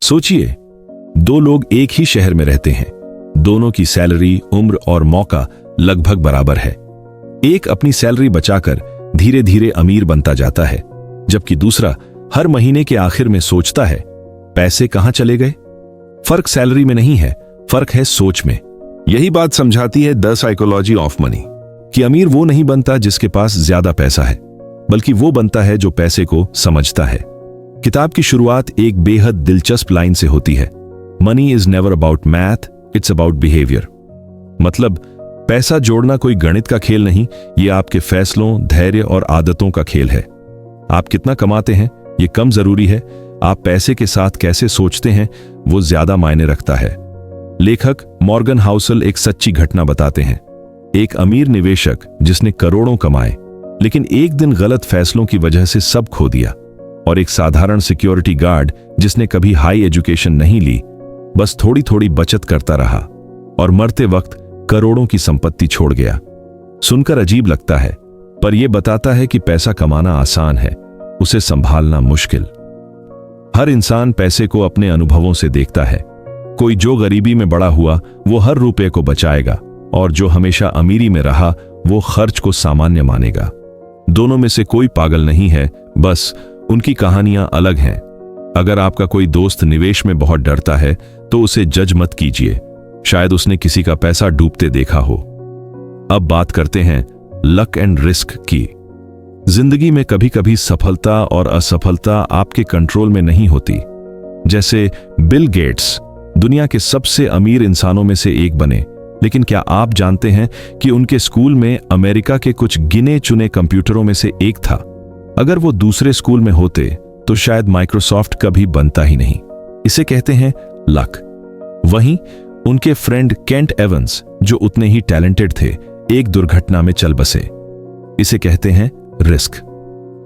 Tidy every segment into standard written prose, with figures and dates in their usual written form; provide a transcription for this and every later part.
सोचिए, दो लोग एक ही शहर में रहते हैं। दोनों की सैलरी, उम्र और मौका लगभग बराबर है। एक अपनी सैलरी बचाकर धीरे धीरे अमीर बनता जाता है, जबकि दूसरा हर महीने के आखिर में सोचता है, पैसे कहां चले गए। फर्क सैलरी में नहीं है, फर्क है सोच में। यही बात समझाती है द साइकोलॉजी ऑफ मनी कि अमीर वो नहीं बनता जिसके पास ज्यादा पैसा है, बल्कि वो बनता है जो पैसे को समझता है। किताब की शुरुआत एक बेहद दिलचस्प लाइन से होती है, money is never about math, it's about behaviour. मतलब पैसा जोड़ना कोई गणित का खेल नहीं, ये आपके फैसलों, धैर्य और आदतों का खेल है। आप कितना कमाते हैं ये कम जरूरी है, आप पैसे के साथ कैसे सोचते हैं वो ज्यादा मायने रखता है। लेखक मॉर्गन हाउसल एक सच्ची घटना बताते हैं। एक अमीर निवेशक जिसने करोड़ों कमाए, लेकिन एक दिन गलत फैसलों की वजह से सब खो दिया, और एक साधारण सिक्योरिटी गार्ड जिसने कभी हाई एजुकेशन नहीं ली, बस थोड़ी थोड़ी बचत करता रहा और मरते वक्त करोड़ों की संपत्ति छोड़ गया। सुनकर अजीब लगता है, पर यह बताता है कि पैसा कमाना आसान है, उसे संभालना मुश्किल। हर इंसान पैसे को अपने अनुभवों से देखता है। कोई जो गरीबी में बड़ा हुआ वो हर रुपए को बचाएगा, और जो हमेशा अमीरी में रहा वो खर्च को सामान्य मानेगा। दोनों में से कोई पागल नहीं है, बस उनकी कहानियां अलग हैं। अगर आपका कोई दोस्त निवेश में बहुत डरता है तो उसे जज मत कीजिए, शायद उसने किसी का पैसा डूबते देखा हो। अब बात करते हैं लक एंड रिस्क की। जिंदगी में कभी कभी सफलता और असफलता आपके कंट्रोल में नहीं होती। जैसे बिल गेट्स दुनिया के सबसे अमीर इंसानों में से एक बने, लेकिन क्या आप जानते हैं कि उनके स्कूल में अमेरिका के कुछ गिने चुने कंप्यूटरों में से एक था। अगर वो दूसरे स्कूल में होते तो शायद माइक्रोसॉफ्ट कभी बनता ही नहीं। इसे कहते हैं लक। वहीं उनके फ्रेंड केंट एवंस, जो उतने ही टैलेंटेड थे, एक दुर्घटना में चल बसे। इसे कहते हैं रिस्क।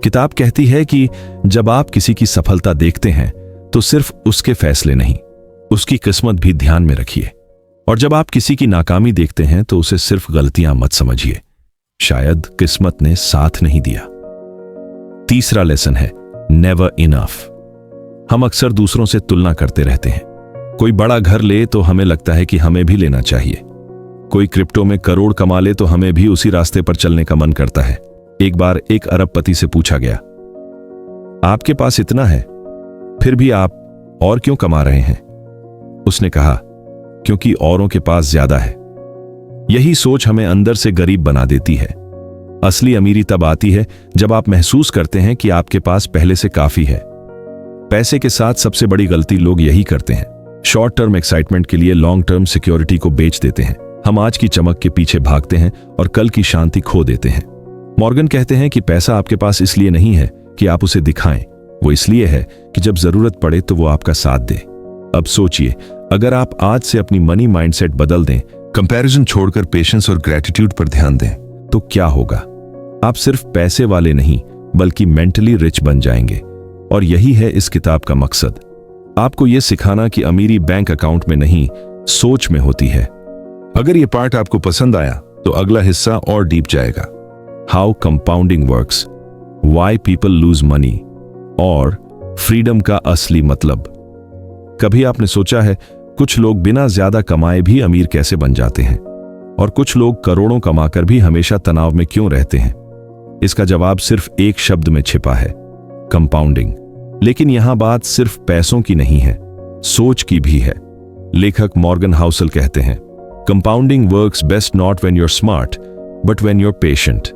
किताब कहती है कि जब आप किसी की सफलता देखते हैं तो सिर्फ उसके फैसले नहीं, उसकी किस्मत भी ध्यान में रखिए। और जब आप किसी की नाकामी देखते हैं तो उसे सिर्फ गलतियां मत समझिए, शायद किस्मत ने साथ नहीं दिया। तीसरा लेसन है नेवर इनफ। हम अक्सर दूसरों से तुलना करते रहते हैं। कोई बड़ा घर ले तो हमें लगता है कि हमें भी लेना चाहिए। कोई क्रिप्टो में करोड़ कमा ले तो हमें भी उसी रास्ते पर चलने का मन करता है। एक बार एक अरबपति से पूछा गया, आपके पास इतना है, फिर भी आप और क्यों कमा रहे हैं? उसने कहा, क्योंकि औरों के पास ज्यादा है। यही सोच हमें अंदर से गरीब बना देती है। असली अमीरी तब आती है जब आप महसूस करते हैं कि आपके पास पहले से काफी है। पैसे के साथ सबसे बड़ी गलती लोग यही करते हैं, शॉर्ट टर्म एक्साइटमेंट के लिए लॉन्ग टर्म सिक्योरिटी को बेच देते हैं। हम आज की चमक के पीछे भागते हैं और कल की शांति खो देते हैं। मॉर्गन कहते हैं कि पैसा आपके पास इसलिए नहीं है कि आप उसे दिखाएं, वो इसलिए है कि जब जरूरत पड़े तो वो आपका साथ दे। अब सोचिए, अगर आप आज से अपनी मनी माइंडसेट बदल दें, कंपैरिजन छोड़कर पेशेंस और ग्रेटिट्यूड पर ध्यान दें, तो क्या होगा? आप सिर्फ पैसे वाले नहीं बल्कि मेंटली रिच बन जाएंगे। और यही है इस किताब का मकसद, आपको यह सिखाना कि अमीरी बैंक अकाउंट में नहीं, सोच में होती है। अगर यह पार्ट आपको पसंद आया तो अगला हिस्सा और डीप जाएगा। How compounding works, why people lose money, और फ्रीडम का असली मतलब। कभी आपने सोचा है कुछ लोग बिना ज्यादा कमाए भी अमीर कैसे बन जाते हैं, और कुछ लोग करोड़ों कमाकर भी हमेशा तनाव में क्यों रहते हैं? इसका जवाब सिर्फ एक शब्द में छिपा है, कंपाउंडिंग। लेकिन यहां बात सिर्फ पैसों की नहीं है, सोच की भी है। लेखक मॉर्गन हाउसल कहते हैं, compounding works best not when you are smart but when you are patient.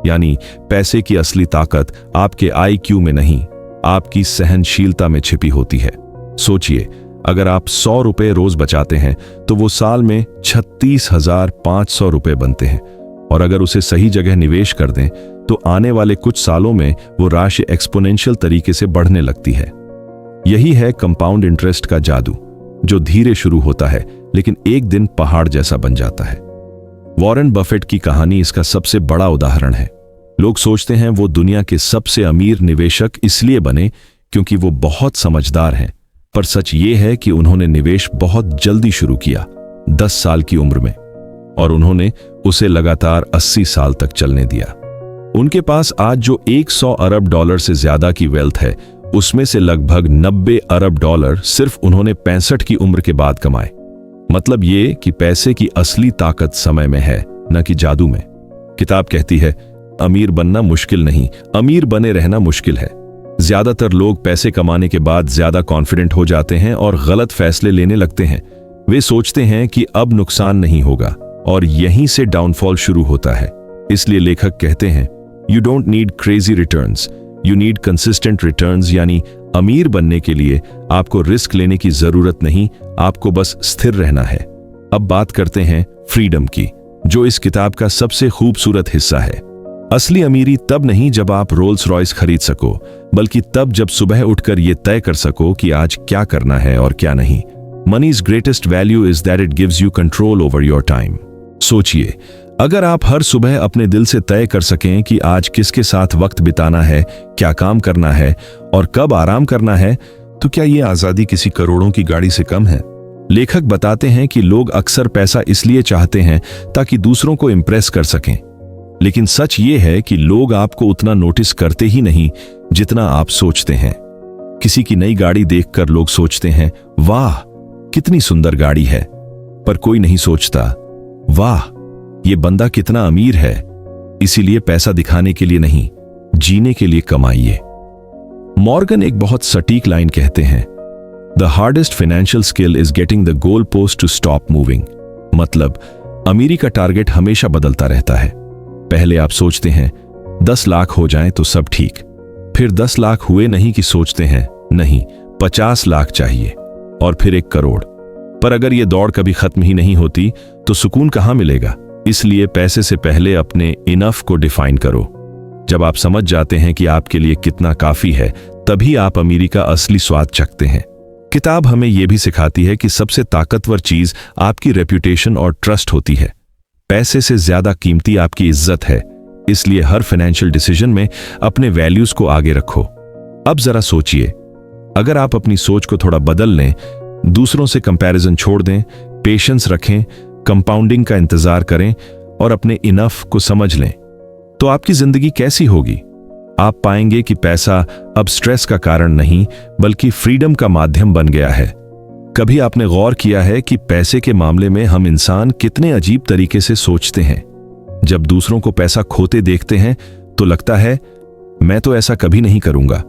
यानी पैसे की असली ताकत आपके IQ में नहीं, आपकी सहनशीलता में छिपी होती है। सोचिए, अगर आप 100 रुपए रोज बचाते हैं तो वो साल में 36,500 रुपए बनते हैं, और अगर उसे सही जगह निवेश कर दें तो आने वाले कुछ सालों में वो राशि एक्सपोनेंशियल तरीके से बढ़ने लगती है। यही है कंपाउंड इंटरेस्ट का जादू, जो धीरे शुरू होता है लेकिन एक दिन पहाड़ जैसा बन जाता है। वॉरेन बफेट की कहानी इसका सबसे बड़ा उदाहरण है। लोग सोचते हैं वो दुनिया के सबसे अमीर निवेशक इसलिए बने क्योंकि वो बहुत समझदार हैं, पर सच ये है कि उन्होंने निवेश बहुत जल्दी शुरू किया, 10 साल की उम्र में, और उन्होंने उसे लगातार 80 साल तक चलने दिया। उनके पास आज जो $100 अरब से ज्यादा की वेल्थ है, उसमें से लगभग 90 अरब डॉलर सिर्फ उन्होंने 65 की उम्र के बाद कमाए। मतलब ये कि पैसे की असली ताकत समय में है, न कि जादू में। किताब कहती है, अमीर बनना मुश्किल नहीं, अमीर बने रहना मुश्किल है। ज्यादातर लोग पैसे कमाने के बाद ज्यादा कॉन्फिडेंट हो जाते हैं और गलत फैसले लेने लगते हैं। वे सोचते हैं कि अब नुकसान नहीं होगा, और यहीं से डाउनफॉल शुरू होता है। इसलिए लेखक कहते हैं, you don't need crazy returns, you need consistent returns. यानी अमीर बनने के लिए आपको रिस्क लेने की जरूरत नहीं, आपको बस स्थिर रहना है। अब बात करते हैं फ्रीडम की, जो इस किताब का सबसे खूबसूरत हिस्सा है। असली अमीरी तब नहीं जब आप रोल्स रॉयस खरीद सको, बल्कि तब जब सुबह उठकर यह तय कर सको कि आज क्या करना है और क्या नहीं। Money's greatest value is that it gives you control over your time. सोचिए, अगर आप हर सुबह अपने दिल से तय कर सकें कि आज किसके साथ वक्त बिताना है, क्या काम करना है और कब आराम करना है, तो क्या यह आजादी किसी करोड़ों की गाड़ी से कम है? लेखक बताते हैं कि लोग अक्सर पैसा इसलिए चाहते हैं ताकि दूसरों को इंप्रेस कर सकें, लेकिन सच ये है कि लोग आपको उतना नोटिस करते ही नहीं जितना आप सोचते हैं। किसी की नई गाड़ी देखकर लोग सोचते हैं, वाह कितनी सुंदर गाड़ी है, पर कोई नहीं सोचता, वाह ये बंदा कितना अमीर है। इसीलिए पैसा दिखाने के लिए नहीं, जीने के लिए कमाइए। मॉर्गन एक बहुत सटीक लाइन कहते हैं, the hardest financial skill is getting the goal post to stop moving. मतलब अमीरी का टारगेट हमेशा बदलता रहता है। पहले आप सोचते हैं 10 लाख हो जाएं तो सब ठीक, फिर 10 लाख हुए नहीं कि सोचते हैं नहीं 50 लाख चाहिए, और फिर 1 करोड़। पर अगर ये दौड़ कभी खत्म ही नहीं होती तो सुकून कहां मिलेगा? इसलिए पैसे से पहले अपने इनफ को डिफाइन करो। जब आप समझ जाते हैं कि आपके लिए कितना काफी है, तभी आप अमीरी का असली स्वाद चखते हैं। किताब हमें यह भी सिखाती है कि सबसे ताकतवर चीज आपकी रेप्यूटेशन और ट्रस्ट होती है। पैसे से ज्यादा कीमती आपकी इज्जत है। इसलिए हर फाइनेंशियल डिसीजन में अपने वैल्यूज को आगे रखो। अब जरा सोचिए, अगर आप अपनी सोच को थोड़ा बदल लें, दूसरों से कंपैरिजन छोड़ दें, पेशेंस रखें, कंपाउंडिंग का इंतजार करें और अपने इनफ को समझ लें, तो आपकी जिंदगी कैसी होगी? आप पाएंगे कि पैसा अब स्ट्रेस का कारण नहीं, बल्कि फ्रीडम का माध्यम बन गया है। कभी आपने गौर किया है कि पैसे के मामले में हम इंसान कितने अजीब तरीके से सोचते हैं? जब दूसरों को पैसा खोते देखते हैं तो लगता है मैं तो ऐसा कभी नहीं करूंगा,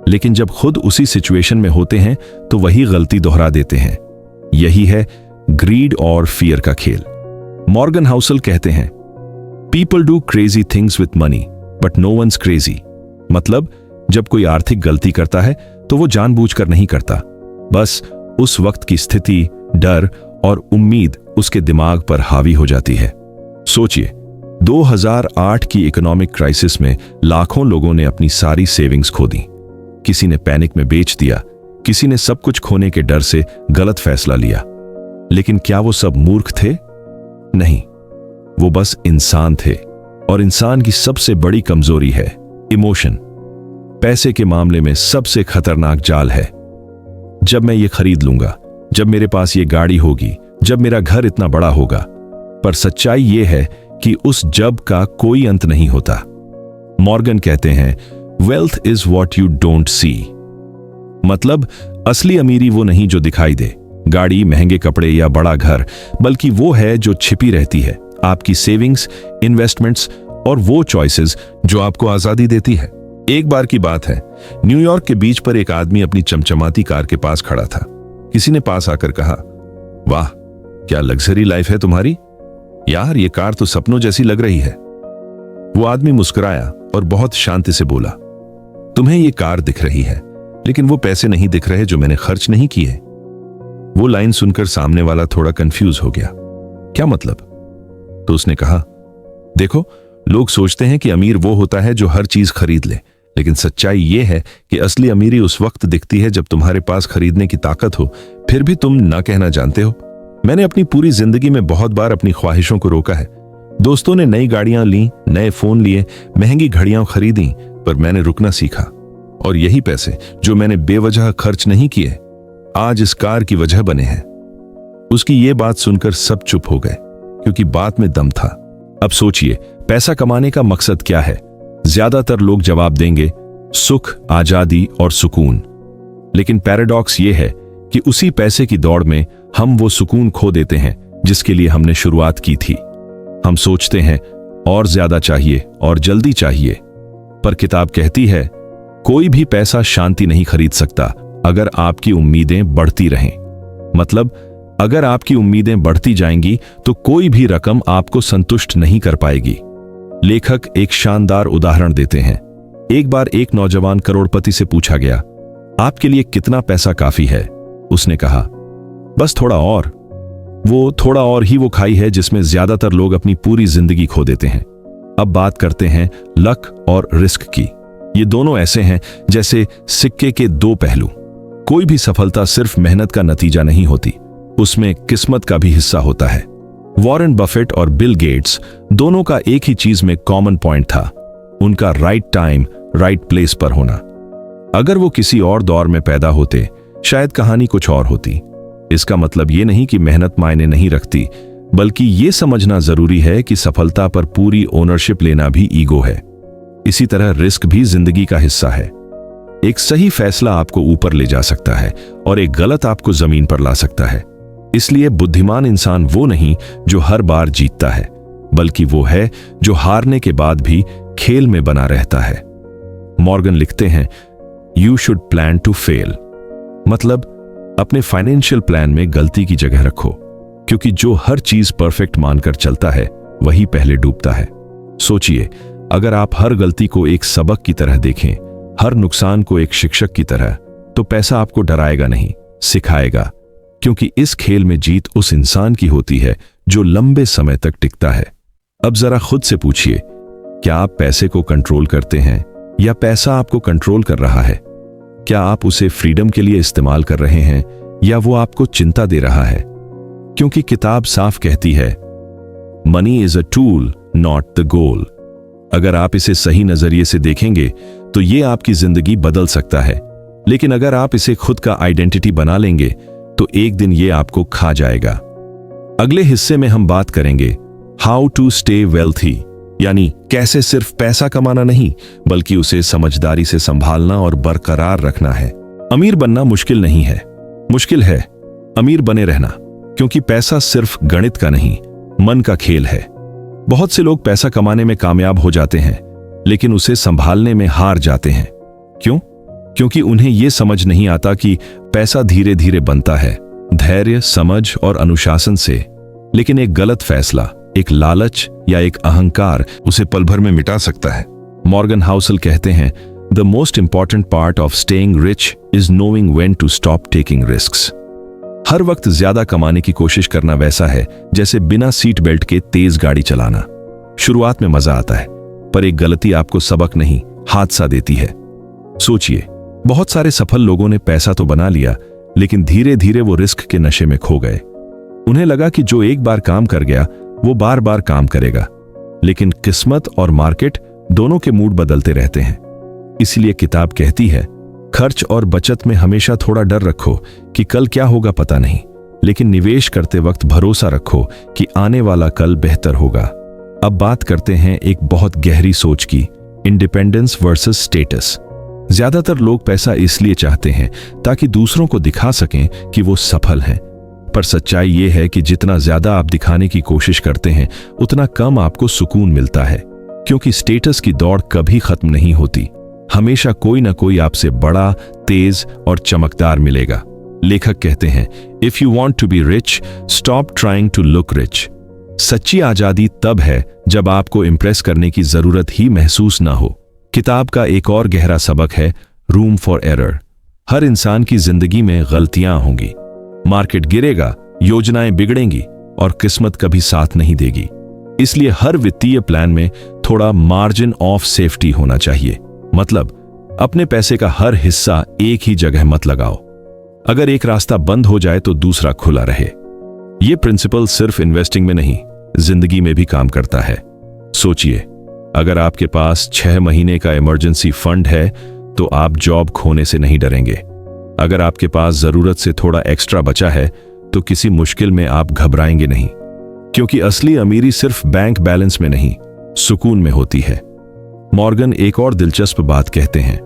लेकिन जब खुद उसी सिचुएशन में होते हैं तो वही गलती दोहरा देते हैं। यही है ग्रीड और फियर का खेल। मॉर्गन हाउसल कहते हैं, people do crazy things with money but no one's crazy. मतलब जब कोई आर्थिक गलती करता है तो वो जानबूझकर नहीं करता, बस उस वक्त की स्थिति, डर और उम्मीद उसके दिमाग पर हावी हो जाती है। सोचिए, 2008 की इकोनॉमिक क्राइसिस में लाखों लोगों ने अपनी सारी सेविंग्स खो दी। किसी ने पैनिक में बेच दिया, किसी ने सब कुछ खोने के डर से गलत फैसला लिया। लेकिन क्या वो सब मूर्ख थे? नहीं, वो बस इंसान थे। और इंसान की सबसे बड़ी कमजोरी है इमोशन। पैसे के मामले में सबसे खतरनाक जाल है, जब मैं ये खरीद लूंगा, जब मेरे पास ये गाड़ी होगी, जब मेरा घर इतना बड़ा होगा। पर सच्चाई ये है कि उस जब का कोई अंत नहीं होता। मॉर्गन कहते हैं, wealth is what you don't see. मतलब असली अमीरी वो नहीं जो दिखाई दे, गाड़ी, महंगे कपड़े या बड़ा घर, बल्कि वो है जो छिपी रहती है। आपकी सेविंग्स, इन्वेस्टमेंट्स और वो चॉइसेस जो आपको आजादी देती है। एक बार की बात है, न्यूयॉर्क के बीच पर एक आदमी अपनी चमचमाती कार के पास खड़ा था। किसी ने पास आकर कहा, वाह क्या लग्जरी लाइफ है तुम्हारी यार, ये कार तो सपनों जैसी लग रही है। वो आदमी मुस्कुराया और बहुत शांति से बोला, तुम्हें ये कार दिख रही है, लेकिन वो पैसे नहीं दिख रहे जो मैंने खर्च नहीं किए। वो लाइन सुनकर सामने वाला थोड़ा कंफ्यूज हो गया। क्या मतलब? तो उसने कहा, देखो, लोग सोचते हैं कि अमीर वो होता है जो हर चीज खरीद ले, लेकिन सच्चाई ये है कि असली अमीरी उस वक्त दिखती है जब तुम्हारे पास खरीदने की ताकत हो, फिर भी तुम ना कहना जानते हो। मैंने अपनी पूरी जिंदगी में बहुत बार अपनी ख्वाहिशों को रोका है। दोस्तों ने नई गाड़ियां ली, नए फोन लिए, महंगी घड़ियां खरीदी, पर मैंने रुकना सीखा। और यही पैसे जो मैंने बेवजह खर्च नहीं किए, आज इस कार की वजह बने हैं। उसकी ये बात सुनकर सब चुप हो गए, क्योंकि बात में दम था। अब सोचिए, पैसा कमाने का मकसद क्या है? ज्यादातर लोग जवाब देंगे, सुख, आजादी और सुकून। लेकिन पैराडॉक्स ये है कि उसी पैसे की दौड़ में हम वो सुकून खो देते हैं जिसके लिए हमने शुरुआत की थी। हम सोचते हैं और ज्यादा चाहिए और जल्दी चाहिए, पर किताब कहती है कोई भी पैसा शांति नहीं खरीद सकता अगर आपकी उम्मीदें बढ़ती रहें। मतलब अगर आपकी उम्मीदें बढ़ती जाएंगी तो कोई भी रकम आपको संतुष्ट नहीं कर पाएगी। लेखक एक शानदार उदाहरण देते हैं। एक बार एक नौजवान करोड़पति से पूछा गया, आपके लिए कितना पैसा काफी है? उसने कहा, बस थोड़ा और। वो थोड़ा और ही वो खाई है जिसमें ज्यादातर लोग अपनी पूरी जिंदगी खो देते हैं। अब बात करते हैं लक और रिस्क की। ये दोनों ऐसे हैं जैसे सिक्के के दो पहलू। कोई भी सफलता सिर्फ मेहनत का नतीजा नहीं होती, उसमें किस्मत का भी हिस्सा होता है। वॉरेन बफेट और बिल गेट्स दोनों का एक ही चीज में कॉमन पॉइंट था, उनका राइट टाइम राइट प्लेस पर होना। अगर वो किसी और दौर में पैदा होते शायद कहानी कुछ और होती। इसका मतलब ये नहीं कि मेहनत मायने नहीं रखती, बल्कि ये समझना जरूरी है कि सफलता पर पूरी ओनरशिप लेना भी ईगो है। इसी तरह रिस्क भी जिंदगी का हिस्सा है। एक सही फैसला आपको ऊपर ले जा सकता है और एक गलत आपको जमीन पर ला सकता है। इसलिए बुद्धिमान इंसान वो नहीं जो हर बार जीतता है, बल्कि वो है जो हारने के बाद भी खेल में बना रहता है। मॉर्गन लिखते हैं, you should plan to fail. मतलब अपने फाइनेंशियल प्लान में गलती की जगह रखो, क्योंकि जो हर चीज परफेक्ट मानकर चलता है वही पहले डूबता है। सोचिए, अगर आप हर गलती को एक सबक की तरह देखें, हर नुकसान को एक शिक्षक की तरह, तो पैसा आपको डराएगा नहीं, सिखाएगा। क्योंकि इस खेल में जीत उस इंसान की होती है जो लंबे समय तक टिकता है। अब जरा खुद से पूछिए, क्या आप पैसे को कंट्रोल करते हैं या पैसा आपको कंट्रोल कर रहा है? क्या आप उसे फ्रीडम के लिए इस्तेमाल कर रहे हैं या वो आपको चिंता दे रहा है? क्योंकि किताब साफ कहती है, money is a tool not the goal. अगर आप इसे सही नजरिए से देखेंगे तो ये आपकी जिंदगी बदल सकता है, लेकिन अगर आप इसे खुद का आइडेंटिटी बना लेंगे तो एक दिन ये आपको खा जाएगा। अगले हिस्से में हम बात करेंगे हाउ टू स्टे वेल्थी, यानी कैसे सिर्फ पैसा कमाना नहीं बल्कि उसे समझदारी से संभालना और बरकरार रखना है। अमीर बनना मुश्किल नहीं है, मुश्किल है अमीर बने रहना, क्योंकि पैसा सिर्फ गणित का नहीं, मन का खेल है। बहुत से लोग पैसा कमाने में कामयाब हो जाते हैं, लेकिन उसे संभालने में हार जाते हैं। क्यों? क्योंकि उन्हें यह समझ नहीं आता कि पैसा धीरे धीरे बनता है, धैर्य, समझ और अनुशासन से। लेकिन एक गलत फैसला, एक लालच या एक अहंकार उसे पल भर में मिटा सकता है। मॉर्गन हाउसल कहते हैं, the most important part of staying rich is knowing when to stop taking risks. हर वक्त ज्यादा कमाने की कोशिश करना वैसा है जैसे बिना सीट बेल्ट के तेज गाड़ी चलाना। शुरुआत में मजा आता है, पर एक गलती आपको सबक नहीं, हादसा देती है। सोचिए, बहुत सारे सफल लोगों ने पैसा तो बना लिया, लेकिन धीरे धीरे वो रिस्क के नशे में खो गए। उन्हें लगा कि जो एक बार काम कर गया वो बार बार काम करेगा, लेकिन किस्मत और मार्केट दोनों के मूड बदलते रहते हैं। इसलिए किताब कहती है, खर्च और बचत में हमेशा थोड़ा डर रखो कि कल क्या होगा पता नहीं, लेकिन निवेश करते वक्त भरोसा रखो कि आने वाला कल बेहतर होगा। अब बात करते हैं एक बहुत गहरी सोच की, इंडिपेंडेंस वर्सेस स्टेटस। ज्यादातर लोग पैसा इसलिए चाहते हैं ताकि दूसरों को दिखा सकें कि वो सफल हैं, पर सच्चाई ये है कि जितना ज्यादा आप दिखाने की कोशिश करते हैं उतना कम आपको सुकून मिलता है, क्योंकि स्टेटस की दौड़ कभी खत्म नहीं होती। हमेशा कोई ना कोई आपसे बड़ा, तेज और चमकदार मिलेगा। लेखक कहते हैं, if you want to be rich, stop trying to look rich. सच्ची आजादी तब है जब आपको इंप्रेस करने की जरूरत ही महसूस ना हो। किताब का एक और गहरा सबक है रूम फॉर एरर। हर इंसान की जिंदगी में गलतियां होंगी, मार्केट गिरेगा, योजनाएं बिगड़ेंगी और किस्मत कभी साथ नहीं देगी। इसलिए हर वित्तीय प्लान में थोड़ा मार्जिन ऑफ सेफ्टी होना चाहिए। मतलब अपने पैसे का हर हिस्सा एक ही जगह मत लगाओ। अगर एक रास्ता बंद हो जाए तो दूसरा खुला रहे। यह प्रिंसिपल सिर्फ इन्वेस्टिंग में नहीं, जिंदगी में भी काम करता है। सोचिए, अगर आपके पास 6 महीने का इमरजेंसी फंड है तो आप जॉब खोने से नहीं डरेंगे। अगर आपके पास जरूरत से थोड़ा एक्स्ट्रा बचा है तो किसी मुश्किल में आप घबराएंगे नहीं, क्योंकि असली अमीरी सिर्फ बैंक बैलेंस में नहीं, सुकून में होती है। मॉर्गन एक और दिलचस्प बात कहते हैं,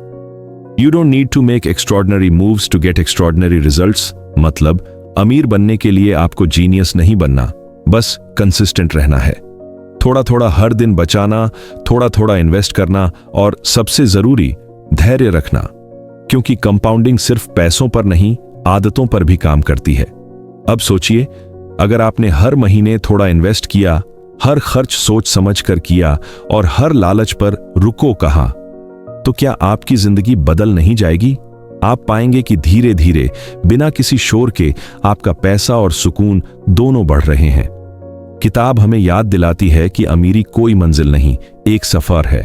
you don't need to make extraordinary moves to get extraordinary results. मतलब अमीर बनने के लिए आपको जीनियस नहीं बनना, बस कंसिस्टेंट रहना है। थोड़ा थोड़ा हर दिन बचाना, थोड़ा थोड़ा इन्वेस्ट करना और सबसे जरूरी धैर्य रखना, क्योंकि कंपाउंडिंग सिर्फ पैसों पर नहीं, आदतों पर भी काम करती है। अब सोचिए, अगर आपने हर महीने थोड़ा इन्वेस्ट किया, हर खर्च सोच समझ कर किया और हर लालच पर रुको कहा, तो क्या आपकी जिंदगी बदल नहीं जाएगी? आप पाएंगे कि धीरे धीरे बिना किसी शोर के आपका पैसा और सुकून दोनों बढ़ रहे हैं। किताब हमें याद दिलाती है कि अमीरी कोई मंजिल नहीं, एक सफर है,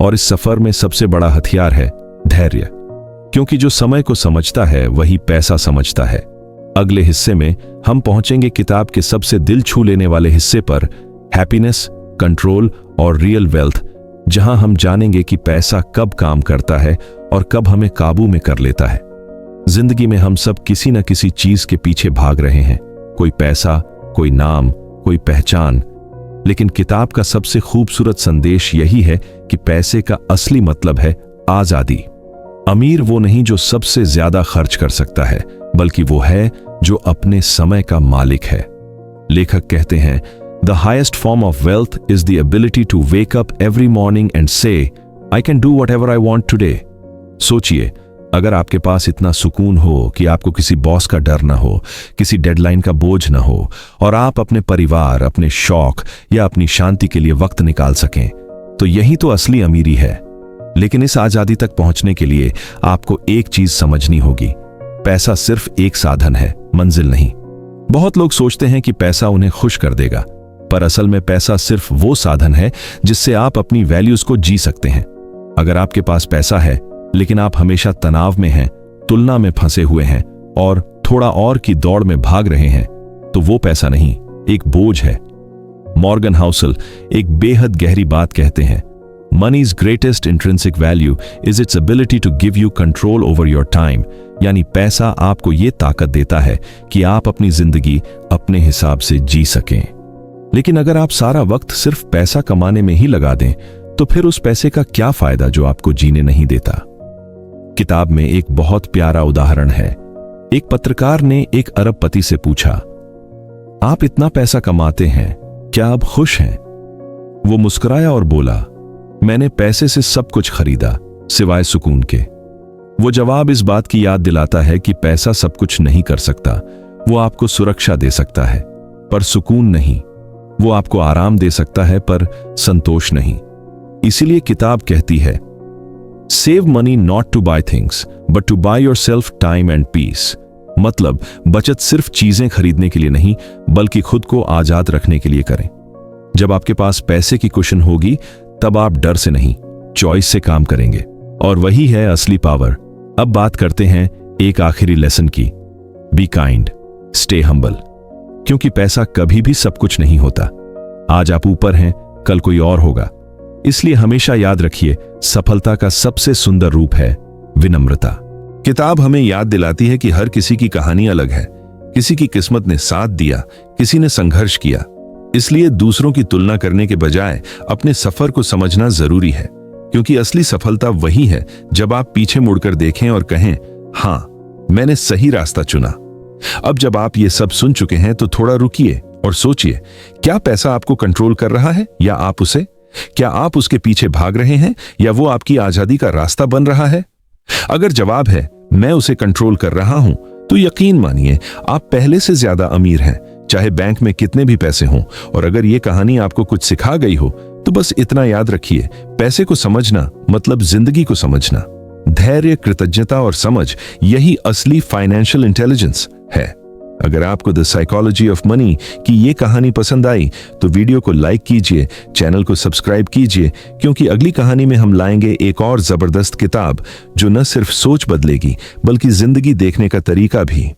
और इस सफर में सबसे बड़ा हथियार है धैर्य, क्योंकि जो समय को समझता है वही पैसा समझता है। अगले हिस्से में हम पहुंचेंगे किताब के सबसे दिल छू लेने वाले हिस्से पर, हैप्पीनेस, कंट्रोल और रियल वेल्थ, जहां हम जानेंगे कि पैसा कब काम करता है और कब हमें काबू में कर लेता है। जिंदगी में हम सब किसी न किसी चीज के पीछे भाग रहे हैं, कोई पैसा, कोई नाम, कोई पहचान, लेकिन किताब का सबसे खूबसूरत संदेश यही है कि पैसे का असली मतलब है आजादी। अमीर वो नहीं जो सबसे ज्यादा खर्च कर सकता है, बल्कि वो है जो अपने समय का मालिक है। लेखक कहते हैं, the highest form of wealth is the ability to wake up every morning and say I can do whatever I want today. सोचिए, अगर आपके पास इतना सुकून हो कि आपको किसी बॉस का डर ना हो, किसी डेडलाइन का बोझ ना हो, और आप अपने परिवार, अपने शौक या अपनी शांति के लिए वक्त निकाल सकें, तो यही तो असली अमीरी है। लेकिन इस आजादी तक पहुंचने के लिए आपको एक चीज समझनी होगी, पैसा सिर्फ एक साधन है, मंजिल नहीं। बहुत लोग सोचते हैं कि पैसा उन्हें खुश कर देगा, पर असल में पैसा सिर्फ वो साधन है जिससे आप अपनी वैल्यूज को जी सकते हैं। अगर आपके पास पैसा है लेकिन आप हमेशा तनाव में हैं, तुलना में फंसे हुए हैं और थोड़ा और की दौड़ में भाग रहे हैं, तो वो पैसा नहीं, एक बोझ है। मॉर्गन हाउसल एक बेहद गहरी बात कहते हैं, money's greatest intrinsic value is its ability to give you control over your time. यानी पैसा आपको ये ताकत देता है कि आप अपनी जिंदगी अपने हिसाब से जी सकें। लेकिन अगर आप सारा वक्त सिर्फ पैसा कमाने में ही लगा दें, तो फिर उस पैसे का क्या फायदा जो आपको जीने नहीं देता। किताब में एक बहुत प्यारा उदाहरण है। एक पत्रकार ने एक अरबपति से पूछा, आप इतना पैसा कमाते हैं, क्या आप खुश हैं? वो मुस्कुराया और बोला, मैंने पैसे से सब कुछ खरीदा सिवाय सुकून के। वो जवाब इस बात की याद दिलाता है कि पैसा सब कुछ नहीं कर सकता। वो आपको सुरक्षा दे सकता है पर सुकून नहीं, वो आपको आराम दे सकता है पर संतोष नहीं। इसीलिए किताब कहती है, save money not to buy things but to buy yourself time and peace. मतलब बचत सिर्फ चीजें खरीदने के लिए नहीं, बल्कि खुद को आजाद रखने के लिए करें। जब आपके पास पैसे की कुशन होगी, तब आप डर से नहीं, चॉइस से काम करेंगे, और वही है असली पावर। अब बात करते हैं एक आखिरी लेसन की, बी काइंड, स्टे हम्बल। क्योंकि पैसा कभी भी सब कुछ नहीं होता। आज आप ऊपर हैं, कल कोई और होगा। इसलिए हमेशा याद रखिए, सफलता का सबसे सुंदर रूप है विनम्रता। किताब हमें याद दिलाती है कि हर किसी की कहानी अलग है। किसी की किस्मत ने साथ दिया, किसी ने संघर्ष किया। इसलिए दूसरों की तुलना करने के बजाय अपने सफर को समझना जरूरी है, क्योंकि असली सफलता वही है जब आप पीछे मुड़कर देखें और कहें, हां, मैंने सही रास्ता चुना। अब जब आप ये सब सुन चुके हैं, तो थोड़ा रुकिए और सोचिए, क्या पैसा आपको कंट्रोल कर रहा है या आप उसे? क्या आप उसके पीछे भाग रहे हैं या वो आपकी आजादी का रास्ता बन रहा है? अगर जवाब है मैं उसे कंट्रोल कर रहा हूं, तो यकीन मानिए आप पहले से ज्यादा अमीर हैं, चाहे बैंक में कितने भी पैसे हों। और अगर ये कहानी आपको कुछ सिखा गई हो, तो बस इतना याद रखिए, पैसे को समझना मतलब जिंदगी को समझना। धैर्य, कृतज्ञता और समझ, यही असली फाइनेंशियल इंटेलिजेंस है। अगर आपको द साइकोलॉजी ऑफ मनी की ये कहानी पसंद आई, तो वीडियो को लाइक कीजिए, चैनल को सब्सक्राइब कीजिए, क्योंकि अगली कहानी में हम लाएंगे एक और जबरदस्त किताब जो न सिर्फ सोच बदलेगी, बल्कि जिंदगी देखने का तरीका भी।